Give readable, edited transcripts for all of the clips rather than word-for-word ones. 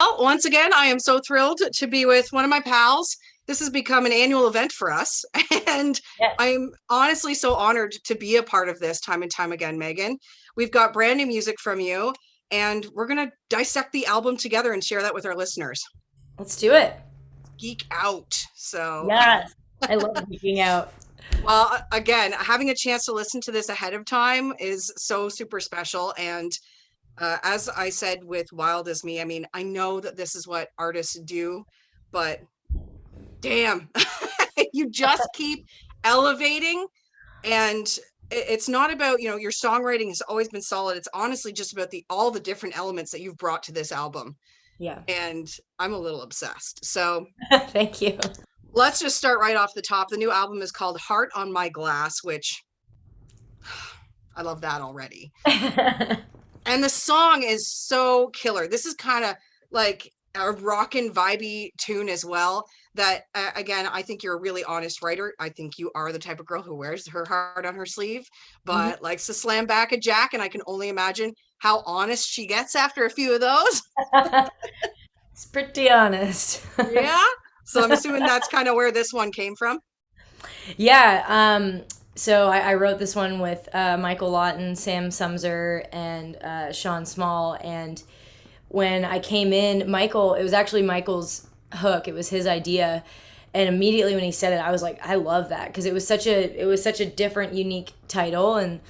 Well, once again, I am so thrilled to be with one of my pals. This has become an annual event for us, and Yes. I'm honestly so honored to be a part of this time and time again, Megan. We've got brand new music from you, and we're going to dissect the album together and share that with our listeners. Let's do it. Geek out. So, Yes. I love geeking out. well, again, having a chance to listen to this ahead of time is so super special. And as I said with Wild as Me, I mean, I know that this is what artists do, but damn, you just keep elevating. And it's not about, your songwriting has always been solid. It's honestly just about the all the different elements that you've brought to this album. Yeah. And I'm a little obsessed. So Thank you. let's just start right off the top. The new album is called Heart on My Glass, which I love that already. And the song is so killer. This is kind of like a rockin' vibey tune as well. That again, I think you're a really honest writer. I think you are the type of girl who wears her heart on her sleeve, Mhm. but likes to slam back a jack. And I can only imagine how honest she gets after a few of those. It's pretty honest. Yeah. So I'm assuming that's kind of where this one came from. Yeah. So I wrote this one with Michael Lawton, Sam Sumser, and Sean Small. And when I came in, it was actually Michael's hook. It was his idea. And immediately when he said it, I was like, I love that because it was such a different, unique title. And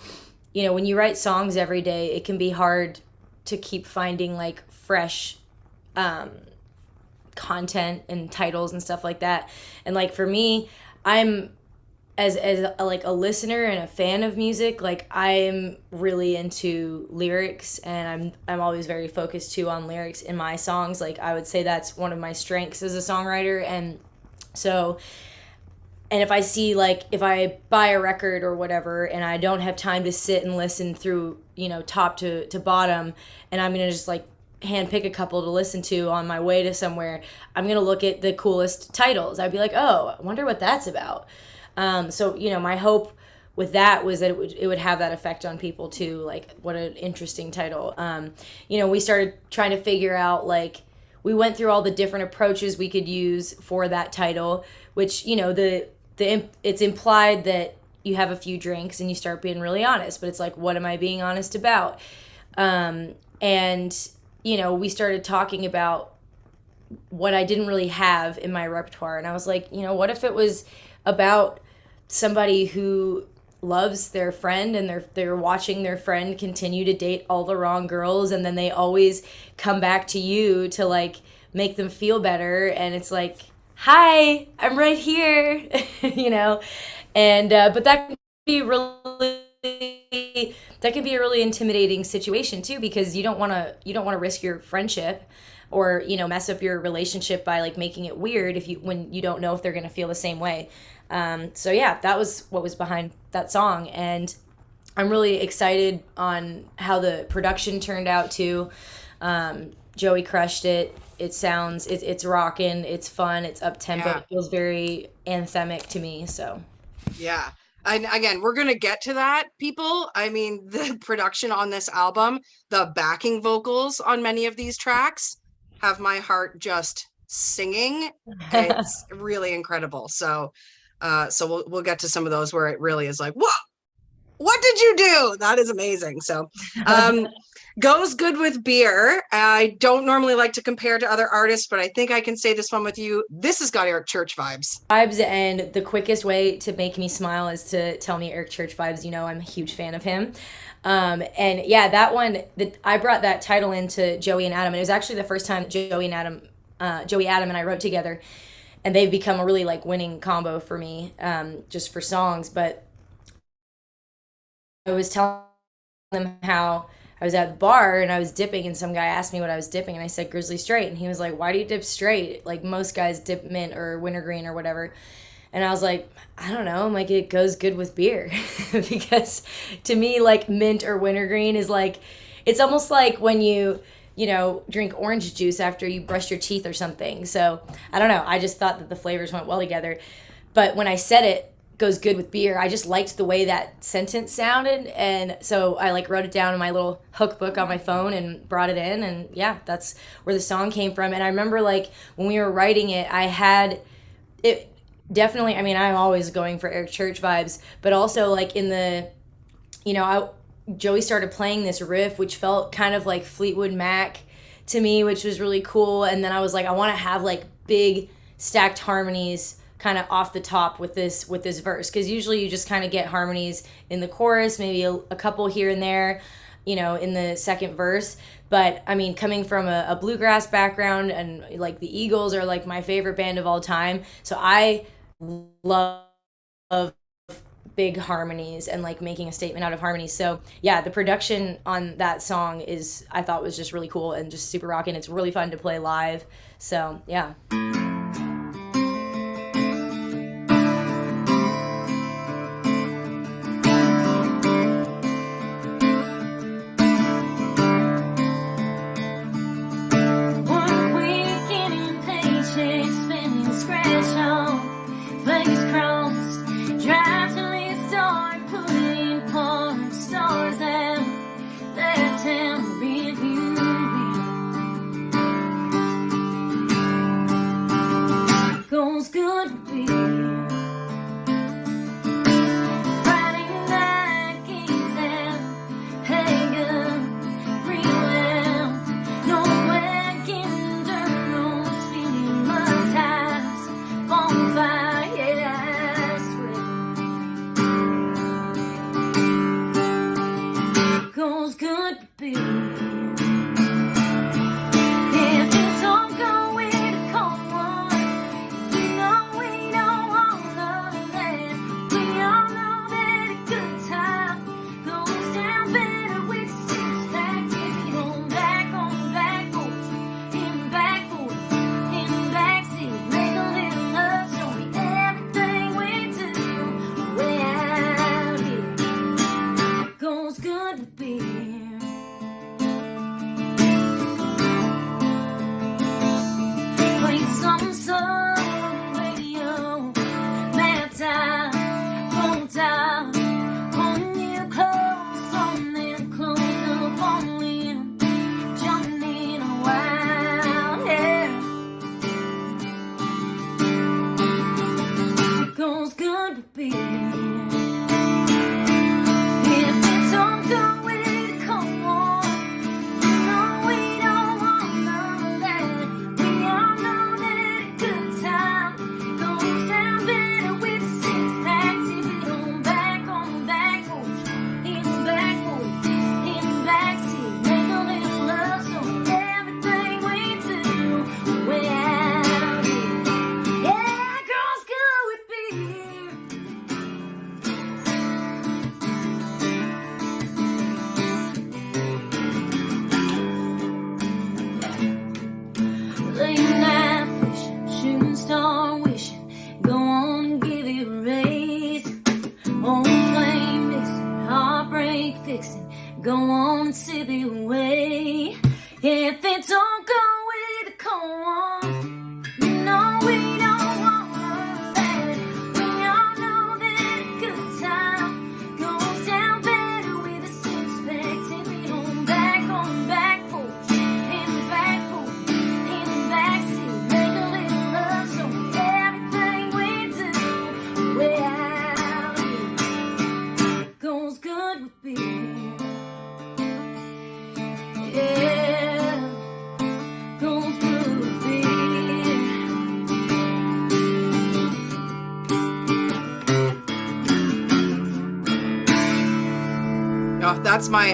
when you write songs every day, it can be hard to keep finding like fresh um, content and titles and stuff like that. And like for me, I'm like a listener and a fan of music, like I'm really into lyrics, and I'm always very focused too on lyrics in my songs. Like I would say that's one of my strengths as a songwriter. And so, and if I see, like, if I buy a record or whatever and I don't have time to sit and listen through, top to bottom, and I'm gonna just like hand pick a couple to listen to on my way to somewhere, I'm gonna look at the coolest titles. I'd be like, oh, I wonder what that's about. So my hope with that was that it would have that effect on people too. Like, what an interesting title. We started trying to figure out, like, we went through all the different approaches we could use for that title, which it's implied that you have a few drinks and you start being really honest, but it's like, what am I being honest about? And we started talking about what I didn't really have in my repertoire, and I was like, what if it was about somebody who loves their friend, and they're watching their friend continue to date all the wrong girls, and then they always come back to you to like make them feel better, and it's like, hi, I'm right here. you know and but that can be a really intimidating situation too, because you don't want to risk your friendship, or mess up your relationship by like making it weird if you when you don't know if they're going to feel the same way. So yeah, that was what was behind that song, and I'm really excited on how the production turned out too. Joey crushed it. It's rocking, it's fun, it's up tempo, Yeah. it feels very anthemic to me. So Yeah. And again, we're going to get to that, people. I mean, the production on this album, the backing vocals on many of these tracks have my heart just singing. It's really incredible. So we'll get to some of those where it really is like, whoa, what did you do? That is amazing. So, um, goes good with beer. I don't normally like to compare to other artists, but I think I can say this one with you. This has got Eric Church vibes. vibes, and the quickest way to make me smile is to tell me Eric Church vibes. I'm a huge fan of him. And yeah, that one, that I brought that title into Joey and Adam, and it was actually the first time that Joey Adam and I wrote together, and they've become a really like winning combo for me, just for songs. But I was telling them how I was at the bar and I was dipping, and some guy asked me what I was dipping, and I said Grizzly Straight, and he was like, "Why do you dip straight? Like most guys dip mint or wintergreen or whatever." And I was like, "I don't know. I'm like, it goes good with beer," because to me, like mint or wintergreen is like, it's almost like when you drink orange juice after you brush your teeth or something. So I don't know. I just thought that the flavors went well together. But when I said it, goes good with beer. I just liked the way that sentence sounded, and so I like wrote it down in my little hook book on my phone and brought it in, and yeah, that's where the song came from. And I remember like when we were writing it, I had it definitely. I mean, I'm always going for Eric Church vibes, but also like in the, I Joey started playing this riff, which felt kind of like Fleetwood Mac to me, which was really cool. And then I was like, I want to have like big stacked harmonies kind of off the top with this verse, because usually you just kind of get harmonies in the chorus, maybe a couple here and there, in the second verse. But I mean, coming from a bluegrass background, and like the Eagles are like my favorite band of all time, so I love big harmonies and like making a statement out of harmonies. So yeah, the production on that song is, I thought, was just really cool and just super rocking. It's really fun to play live. So yeah.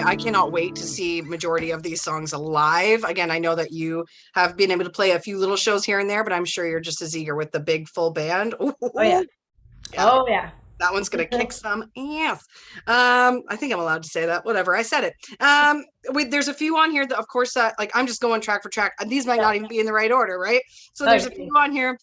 I cannot wait to see majority of these songs live. Again, I know that you have been able to play a few little shows here and there, but I'm sure you're just as eager with the big full band. Ooh, oh yeah. Yeah. Oh yeah. That one's gonna kick some ass. I think I'm allowed to say that. Whatever, I said it. There's a few on here that, of course, like I'm just going track for track. These might not even be in the right order, right? So there's a few on here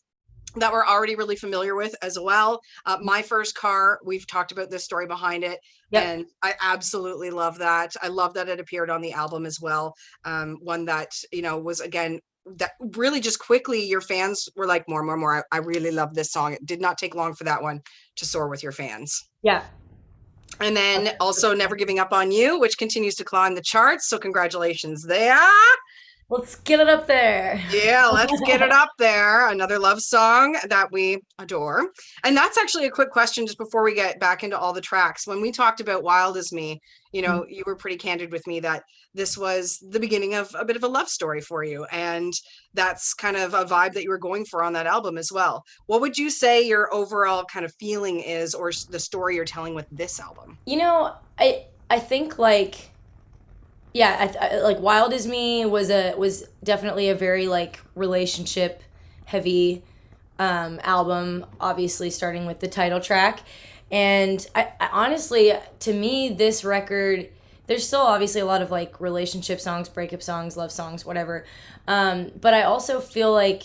that we're already really familiar with as well. My First Car, we've talked about this story behind it. Yep. And I absolutely love that. I love that it appeared on the album as well. One that, was, again, that really just quickly your fans were like, more, more, more. I really love this song. It did not take long for that one to soar with your fans. Yeah. And then also Never Giving Up on You, which continues to climb the charts. So congratulations there. Let's get it up there. Yeah, let's get it up there. Another love song that we adore. And that's actually a quick question just before we get back into all the tracks. When we talked about Wild as Me, you were pretty candid with me that this was the beginning of a bit of a love story for you. And that's kind of a vibe that you were going for on that album as well. What would you say your overall kind of feeling is, or the story you're telling with this album? I think like, yeah, like Wild as Me was definitely a very like relationship heavy album, obviously starting with the title track. And I honestly, to me, this record, there's still obviously a lot of like relationship songs, breakup songs, love songs, whatever. But I also feel like,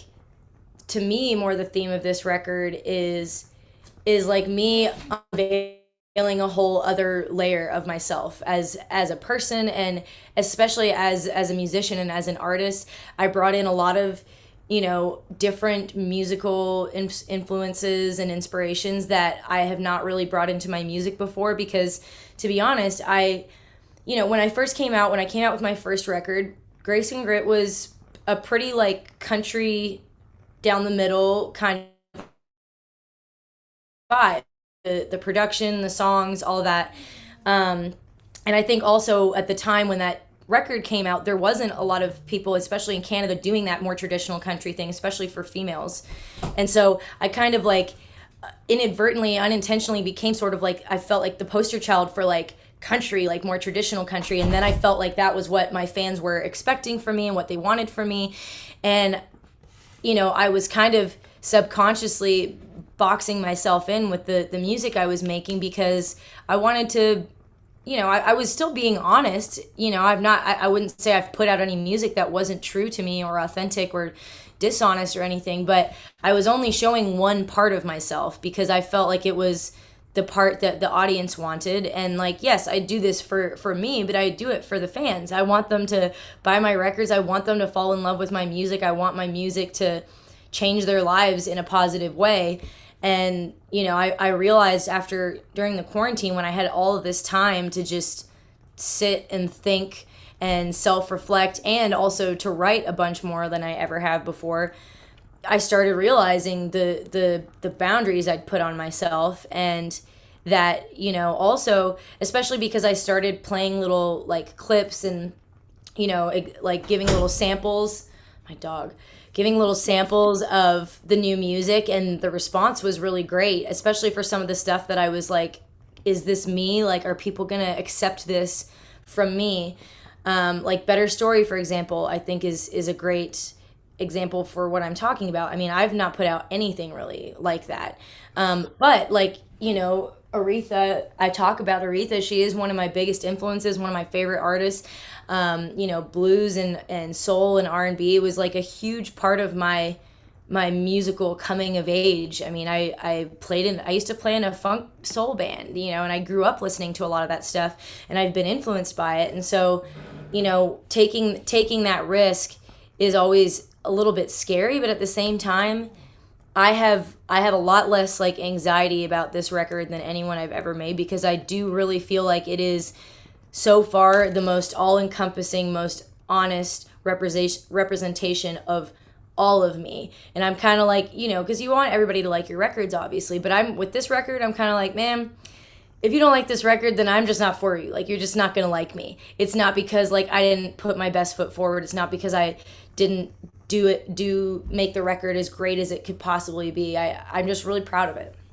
to me, more the theme of this record is like me unveiling a whole other layer of myself as a person, and especially as a musician and as an artist. I brought in a lot of different musical influences and inspirations that I have not really brought into my music before, because to be honest, when I first came out, when I came out with my first record, Grace and Grit was a pretty like country down the middle kind of vibe. The production, the songs, all of that. And I think also at the time when that record came out, there wasn't a lot of people, especially in Canada, doing that more traditional country thing, especially for females. And so I kind of like inadvertently, unintentionally became sort of like, I felt like the poster child for like country, like more traditional country. And then I felt like that was what my fans were expecting from me and what they wanted from me. And, I was kind of subconsciously boxing myself in with the music I was making, because I wanted to, I was still being honest. I wouldn't say I've put out any music that wasn't true to me or authentic or dishonest or anything, but I was only showing one part of myself because I felt like it was the part that the audience wanted. And like, yes, I do this for me, but I do it for the fans. I want them to buy my records. I want them to fall in love with my music. I want my music to change their lives in a positive way. And, I realized during the quarantine, when I had all of this time to just sit and think and self-reflect, and also to write a bunch more than I ever have before, I started realizing the boundaries I'd put on myself. And that, also, especially because I started playing little like clips and, like giving little samples, my dog, giving little samples of the new music, and the response was really great, especially for some of the stuff that I was like, is this me? Like, are people gonna accept this from me? Like Better Story, for example, I think is a great example for what I'm talking about. I mean, I've not put out anything really like that. But like, Aretha, I talk about Aretha. She is one of my biggest influences, one of my favorite artists. Blues and soul and R&B was like a huge part of my musical coming of age. I mean, I used to play in a funk soul band, and I grew up listening to a lot of that stuff, and I've been influenced by it. And so, taking that risk is always a little bit scary, but at the same time, I have a lot less like anxiety about this record than anyone I've ever made, because I do really feel like it is so far the most all-encompassing, most honest representation of all of me. And I'm kind of like, because you want everybody to like your records, obviously, but with this record, I'm kind of like, man, if you don't like this record, then I'm just not for you. Like, you're just not gonna like me. It's not because like I didn't put my best foot forward. It's not because I didn't make the record as great as it could possibly be. I'm just really proud of it.